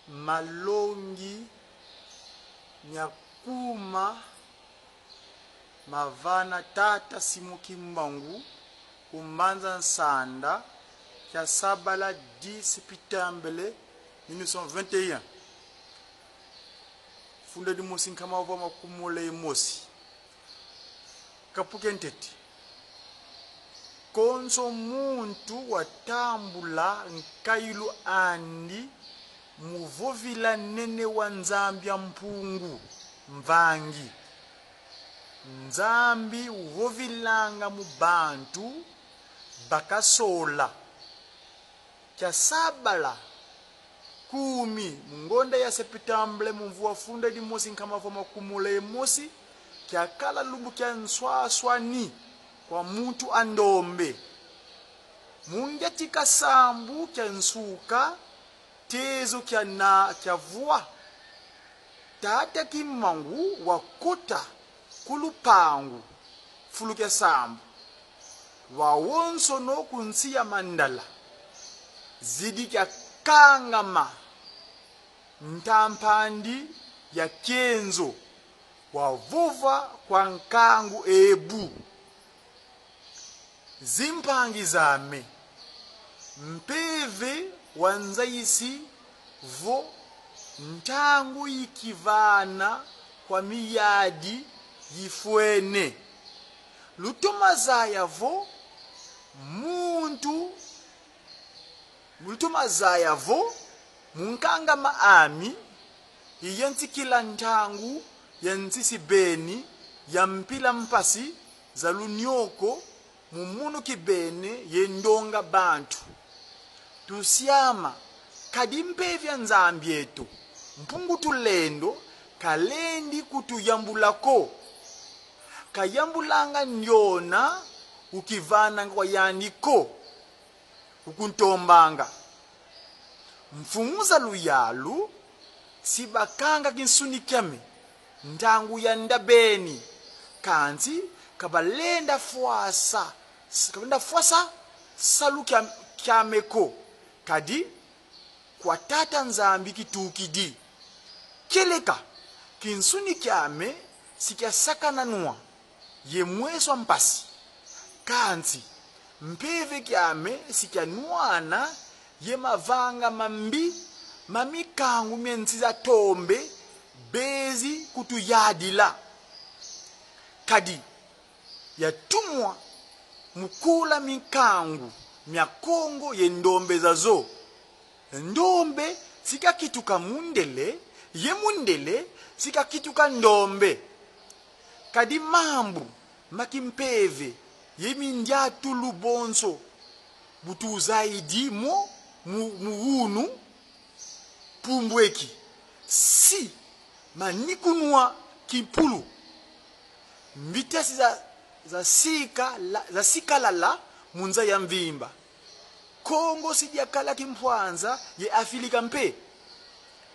malongi nyakuma mavana tata Simuki Mbangu umanza nsanda ya sabala 10 septembre 1921 funda di mosi nkama ova makumule mosi kapukenteti konso muntu watambula nkailu andi muvovila nene wa Nzambia mpungu mvangi Nzambi uvovilanga mubantu bakasola kya sabala 10 mungonda ya septembre mumvua funda di mosi nkama ova makumule mosi kya kala lumbu kya nswaswani kwa muntu andombe mungetika sambu kya nsuka tezo kya vua tata Kimangu wakota kulupangu fulu kya sambu wawonso no kunsi ya mandala zidi kya kangama ntampandi ya kenzo wavuva kwa nkangu ebu zimpangi zame mpeve wanzaisi vo ntangu ikivana kwa miyadi yifwene lutumazaya vo muntu lutumazaya vo munkanga maami iyentikila ntangu yenzisi beni ya mpila mpasi za lunyoko mumunu kibene yendonga bantu tusiama kadimpevya Nzambi yetu mpungu tulendo kalendi kutuyambulako kayambulanga nyona ukivana kwa yaniko ukuntombanga mfumuza luyalu sibakanga kinsunikame ndangu ya ndabeni kanzi kabalenda fuasa salu kyameko kadi kwa tata Nzambi kitukidi keleka kinsuni kyame sikya sakananwa ye mweswa mpasi kanzi mpeve kyame sikya nuana ye mavanga mambi mamikangu menziza tombe bezi kutuyadila kadi yatumwa mukula mikangu myakongo ye ndombe zazo ndombe sika kituka mundele ye mundele sika kituka ndombe kadi mambu makimpeve ye mindyatu lubonso butu zaidi muhunu pumbweki si manikunwa kipulu mbitasi za sikalala munza ya mvimba Kongo sijakala kimpwanza ye afilika mpe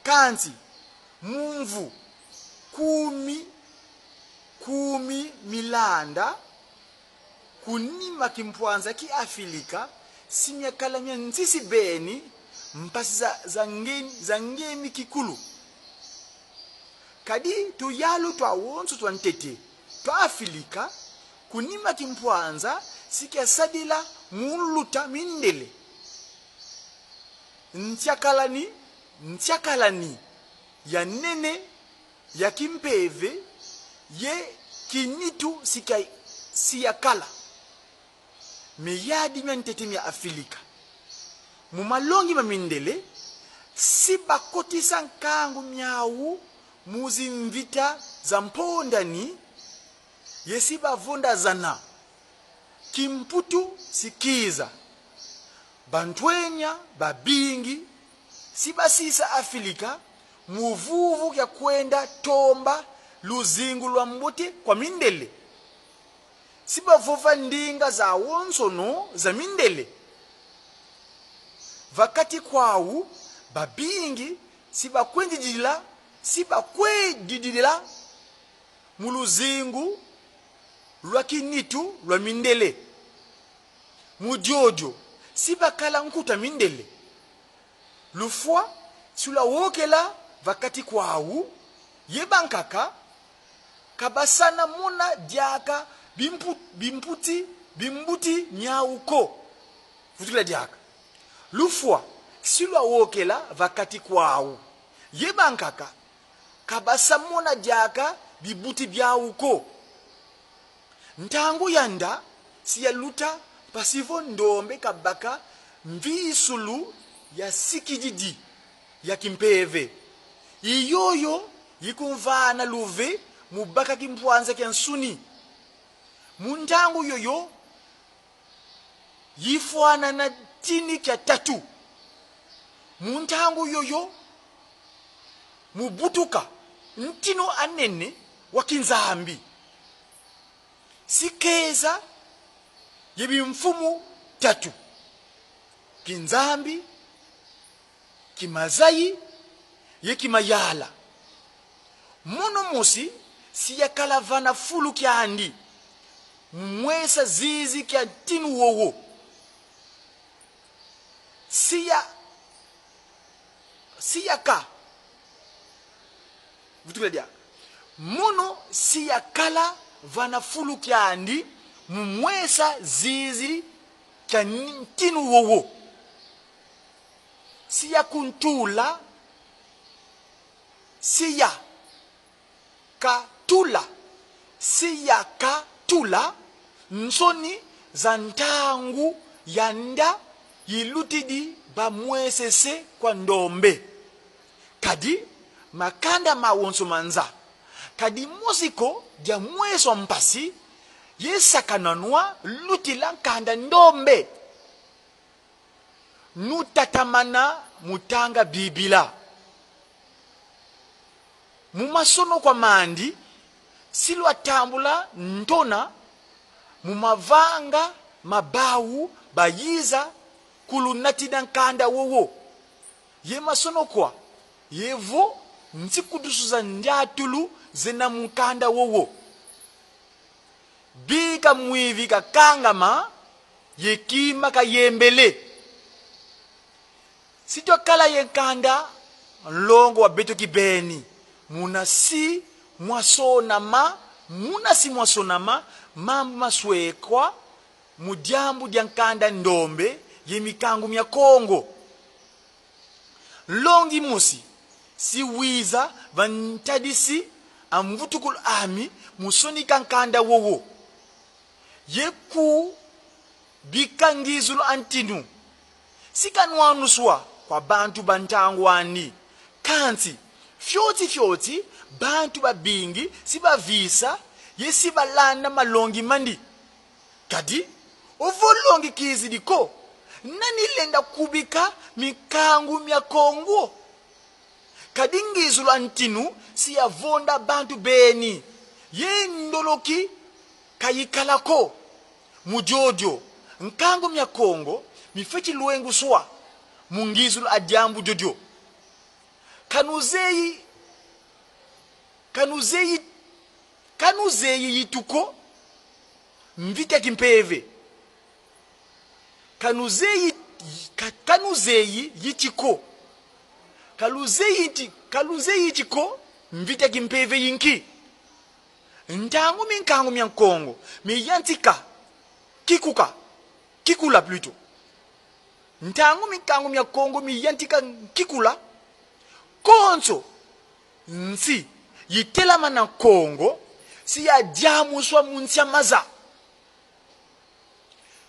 kanzi mumvu kumi milanda kunima kimpwanza ki afilika simyakala nzisi beni mpasi za ngemi kikulu kadi tuyalu twawonso twantete twa afilika kunima kimpwanza sikya sadila muluta mindele ntiakalani ya nene ya kimpeve ye kinitu siyakala miyadi myantete mya afilika mumalongi mamindele sibakotisa nkangu myawu muzimvita za mpondani yesibavonda zana kimputu sikiza bantwenya babingi sibasisa afilika muvuvu kya kwenda tomba luzingu lwa mbuti kwa mindele sibavova ndinga za wonsono za mindele vakati kwawu babingi sibakwedidila muluzingu lwa kinitu lwa mindele mujojo sibakala nkuta mindele lufwa sula wokela vakati kwau yebankaka kabasana muna diaka bimbuti nyauko vutula diaka lufwa sula wokela vakati kwau yebankaka kabasa muna diaka bibuti byauko ntangu yanda siya luta pasivo ndombe kabaka mvisulu ya sikijidi ya kimpeve iyoyo yikumvana luve mubaka kimpwanza kya nsuni muntangu yoyo yifwana na tini kya tatu muntangu yoyo mubutuka ntino anene wakinzambi sikeza yebimfumu tatu kinzambi kimazayi yekimayala muno musi siyakalavana fulu kyandi mwesa zizi kya tinu wowo siyaka vutuledia muno siyakala vana fulu kyandi mwesa zizi kya tinu wowo siyakuntula siyakatula nsoni za ntangu yanda yilutidi bamwesese kwa ndombe kadi makanda mawonso manza kadi musiko dia mweso mpasi yesakananwa lutila kanda ndombe nutatamana mutanga bibila mumasono kwa mandi silwa tambula ntona mumavanga mabawu bayiza kulunatida nkanda wowo ye masono kwa yevo ntsikudusuza ndyatulu zena mukanda wowo bika mwivi kakangama yekima kayembele sito kala yenkanda longo wa beto kibeni muna si mwasonama mambu maswekwa mudyambu dyankanda ndombe yemikangu mya Kongo longi musi si wiza vantadisi amvutukulu ami musonika nkanda wowo yeku bikangizulu antinu sikanwanuswa kwa bantu bantangwani kanti fyoti bantu babingi sibavisa yesibalanda malongi mandi kadi ovolongi kizidiko nanilenda kubika mikangu mya Kongo kadi ngizulu antinu siyavonda bantu beni yendoloki kayikalako mujojo nkangu mya Kongo mifechi luengu swa mungizulu adjambu jojo kanuzeyi yituko mvita kimpeve kanuzeyi yitiko kaluzeyi yitiko mvita kimpeve yinki ntangu minkangu mya Kongo miyantika kikula plutôt ntangu minkangu mya Kongo miyantika kikula konso nsi yitelama na Kongo siya jamuswa munsia maza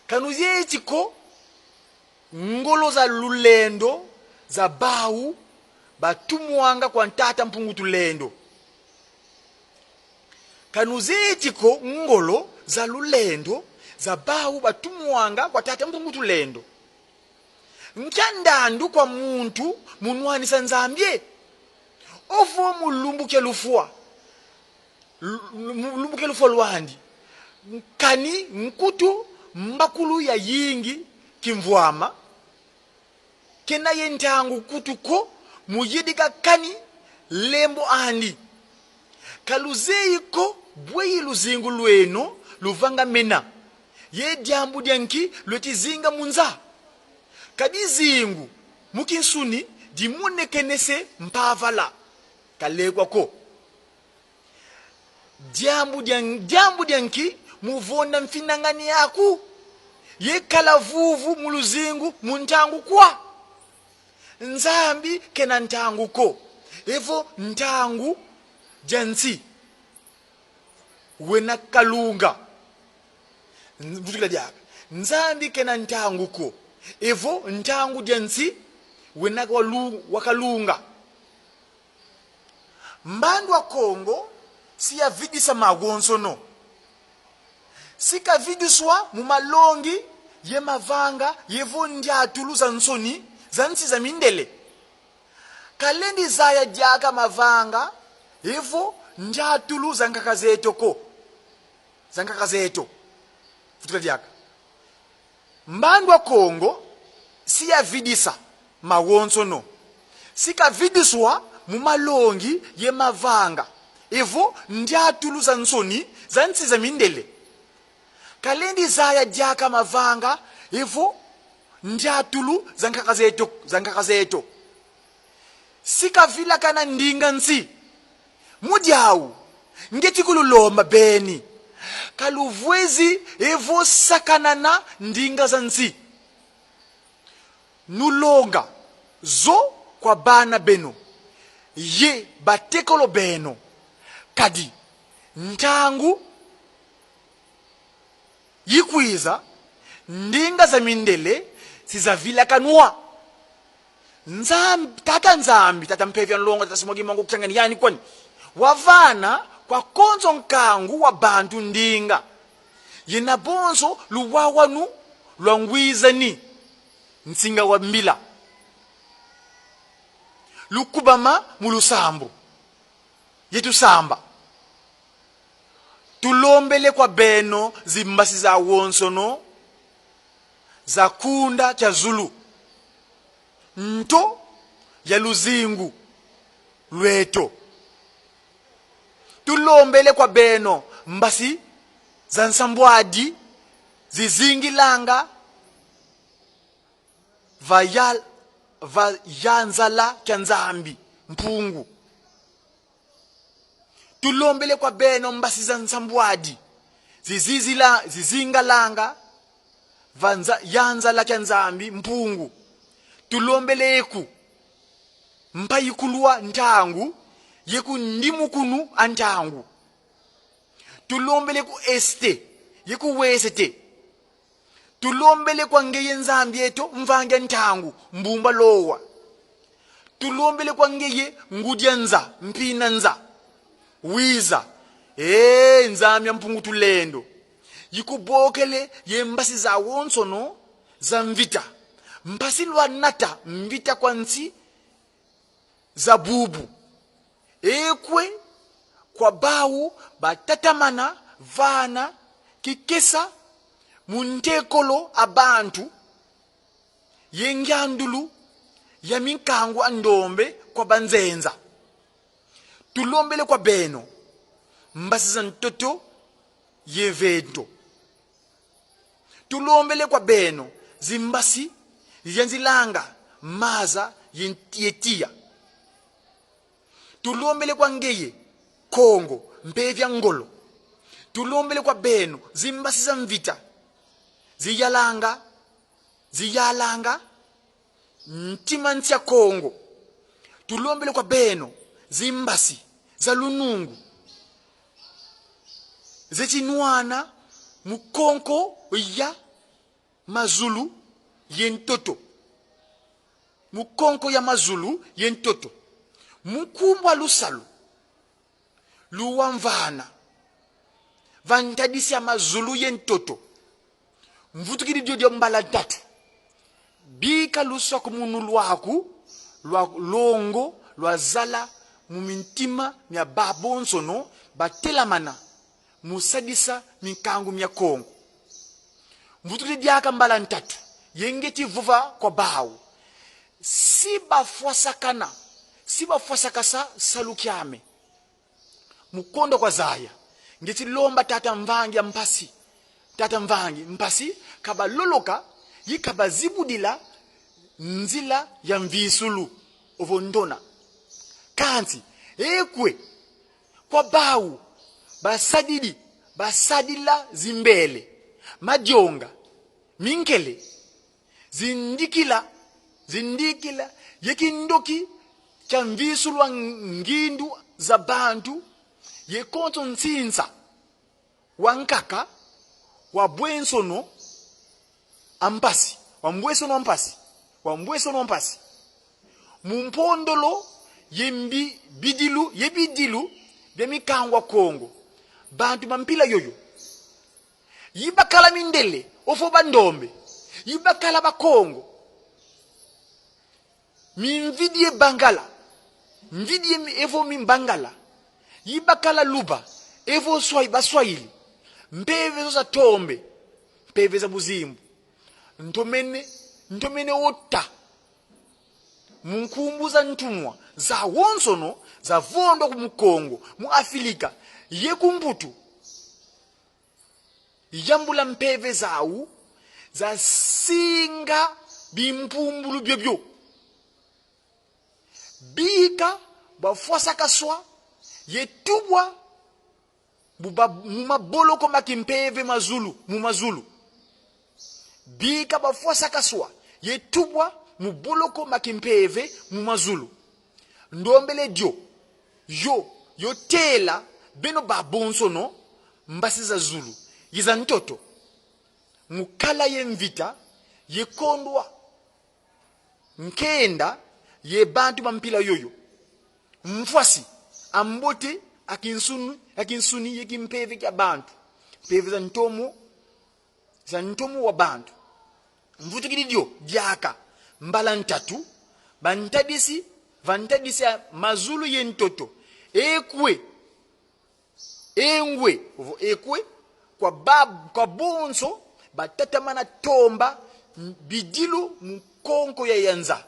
kanuzie chiko ngolo za lulendo za bawu batumuanga kwa ntata mpungu tulendo kanuzie chiko ngolo za lulendo za bawu batumuanga kwa tata mpungu tulendo nkandandu kwa muntu munwani sanzambye ofo mulumbuke lufwa lwandi kani nkutu mbakulu ya yingi kimvwama kena yentangu kutuko muyidika kani lembo andi kaluzeiko bweyi luzingu lweno luvanga mena ye dyambu dyanki lwetizinga munza kadi zingu mukinsuni dimune kenese mpavala kalekwa ko jambu dyanki muvonda mfinangani yaku yekala vuvu muluzingu muntangu kwa nzambi kena ntangu ko evo ntangu jansi wena kalunga mvutula dyaka nzambi kena ntangu ko evo ntangu jansi wena wakalunga mbandu wa Kongo siya vidisa magonsono sika vidiswa mumalongi ye mavanga yevo ndyatulu za nsoni za nsi za mindele kalendi zaya dyaka mavanga yevo ndyatulu za nkakazeto ko za nkakazeto futuka dyaka mbandu wa Kongo siya vidisa magonsono sika vidiswa mumalongi ye mavanga evo ndyatulu za nsoni za nsi za mindele kalendi zaya dyaka mavanga evo ndyatulu za nkakazeto sika vila kana ndinga nsi mudyawu ngeti kululomba beni kaluvwezi evo sakanana ndinga za nsi nulonga zo kwa bana beno ye batekolo beno kadi ntangu yikwiza ndinga za mindele sizavila kanwa tata nzambi tata mpevya nlonga tata simogi mangu kuchangani yani kwani wavana kwa konzo nkangu wa bantu ndinga yena bonso luwawanu lwangwizani nsinga wa mbila lukubama mulusambu yetu samba tulombele kwa beno zimbasi za wonsono za kunda cha Zulu nto ya luzingu lweto tulombele kwa beno mbasi za nsambwadi zizingilanga vayanzala cha nzambi mpungu tulombele kwa beno mbasi za nsambwadi zizingalanga yanzala cha nzambi mpungu tulombele eku mpayikulwa ntangu yeku ndimukunu antangu tulombele ku este yeku wesete tulombele kwa ngeye nzambi eto mvange ntangu mbumba lowa tulombele kwa ngeye ngudya nza mpina nza wiza nzambi ya mpungu tulendo yikubokele ye mbasi za wonsono za mvita mbasi lwa nata mvita kwa nsi za bubu ekwe kwa bawu batatamana vana kikesa muntekolo abantu yengyandulu ya minkangu andombe kwa banzenza tulombele kwa beno mbasi za ntoto yevento tulombele kwa beno zimbasi yanzilanga maza yetia tulombele kwa ngeye Kongo mpevya ngolo tulombele kwa beno zimbasi za mvita ziyalanga ntima ntya Kongo tulombele kwa beno zimbasi za lunungu zechinwana mukonko ya mazulu yentoto mukonko ya mazulu yentoto mukumbwa lusalu luwamvana vantadisi ya mazulu yentoto mvutukiri dio mbala tatu bika luswa kumunu lwaku lwa longo lwa zala mumintima mya babonsono batelamana musadisa minkangu mya Kongo mvutukiri diaka mbala ntatu yengeti vuva kwa bawu siba fwasakasa salukyame mukondo kwa zaya ngeti lomba tata mvangi ya mpasi tata mvangi mpasi kaba loloka yikaba zibudila nzila ya mvisulu ovondona kanzi ekwe kwa bawu basadila zimbele majonga minkele zindikila yekindoki chamvisulwa ngindu za bantu yekonto ntsinza wankaka wabwensono ampasi wambwesono ampasi mumpondolo yebidilu byemikangwa Kongo bantu bampila yoyo yibakala mindele ofo bandombe yibakala bakongo minvidie bangala mvidie evo mimbangala yibakala luba evo baswahili mpeve za tombe mpeve za buzimbu ntomene ota munkumbuza ntumwa za wonsono za vondo kumukongo mu Afrika yekumbutu yambula mpeve zawu za singa bimpumbulu byebyo bika bafuasa kaswa yetubwa mumaboloko makimpeve mazulu bika bafuasa kaswa yetubwa muboloko makimpeve mumazulu ndombele yotela beno babonsono mbasiza zulu yiza ntoto mukala yemvita yekondwa nkenda yebantu bampila yoyo mfwasi ambote akinsuni yekimpeve kya bantu peve za ntomo wa bantu mvuto kididio diaka mbala ntatu bantadisi mazulu yentoto ekwe kwa bonso batatamana tomba bidilu mkonko ya yanza